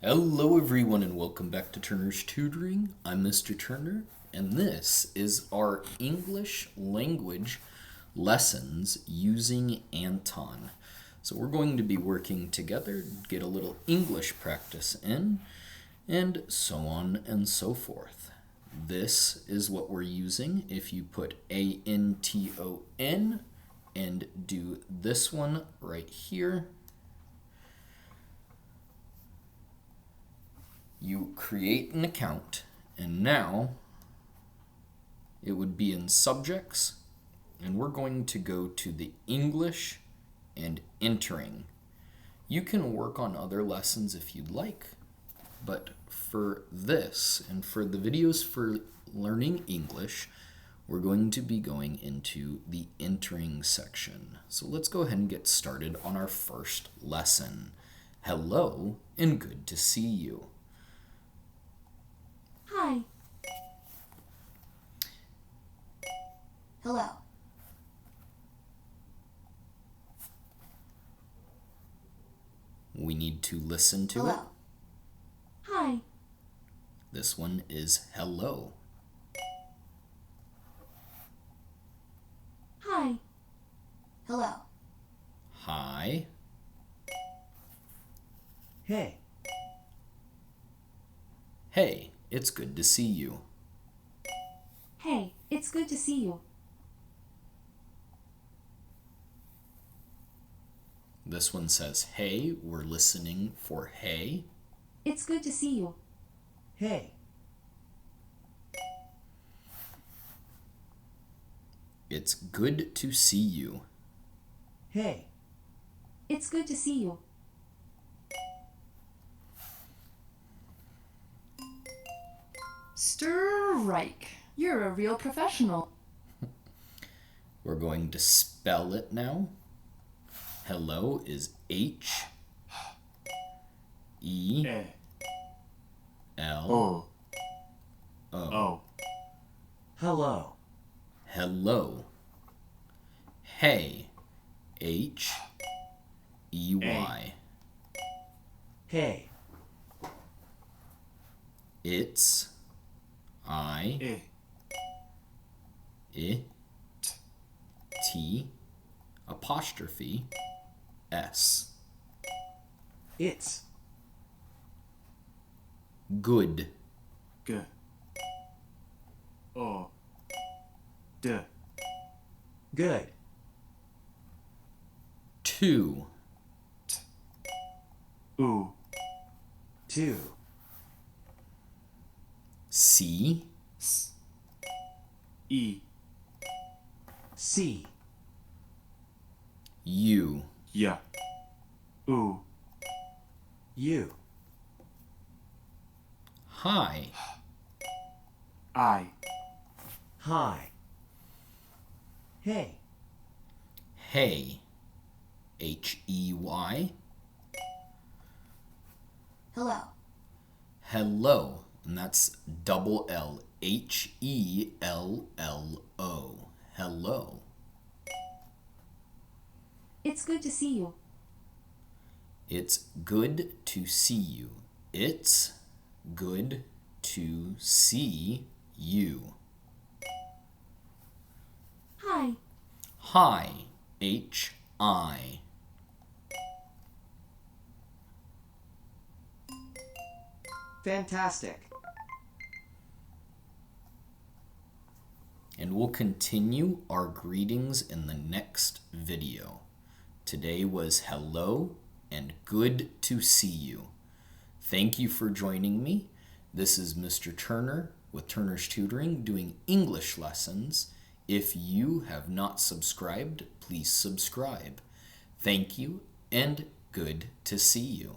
Hello everyone and welcome back to Turner's Tutoring. I'm Mr. Turner and this is our English language lessons using Anton. So we're going to be working together, get a little English practice in, and so on and so forth. This is what we're using if you put ANTON and do this one right here. You create an account, and now it would be in subjects, and we're going to go to the English and entering. You can work on other lessons if you'd like, but for this and for the videos for learning English, we're going to be going into the entering section. So let's go ahead and get started on our first lesson. Hello and good to see you. Hi. Hello. We need to listen to Hello. it. Hi. This one is hello. Hi. Hello. Hi. Hey. Hey, it's good to see you. Hey, it's good to see you. This one says hey. We're listening for hey. It's good to see you. Hey. It's good to see you. Hey. It's good to see you. Strike. You're a real professional. We're going to spell it now. Hello is H E L O. Hello. Hello. Hey. H E Y. Hey. It's I T apostrophe S. It's Good. G O D. Good. Two. Ooh. Two. C. E. C. U. Yeah. Ooh. You. Hi. I. Hi. Hey. Hey. H E Y. Hello. Hello. And that's double L. H E L L O. Hello. It's good to see you. It's good to see you. It's good to see you. Hi. Hi. H I. Fantastic. And we'll continue our greetings in the next video. Today was hello and good to see you. Thank you for joining me. This is Mr. Turner with Turner's Tutoring doing English lessons. If you have not subscribed, please subscribe. Thank you and good to see you.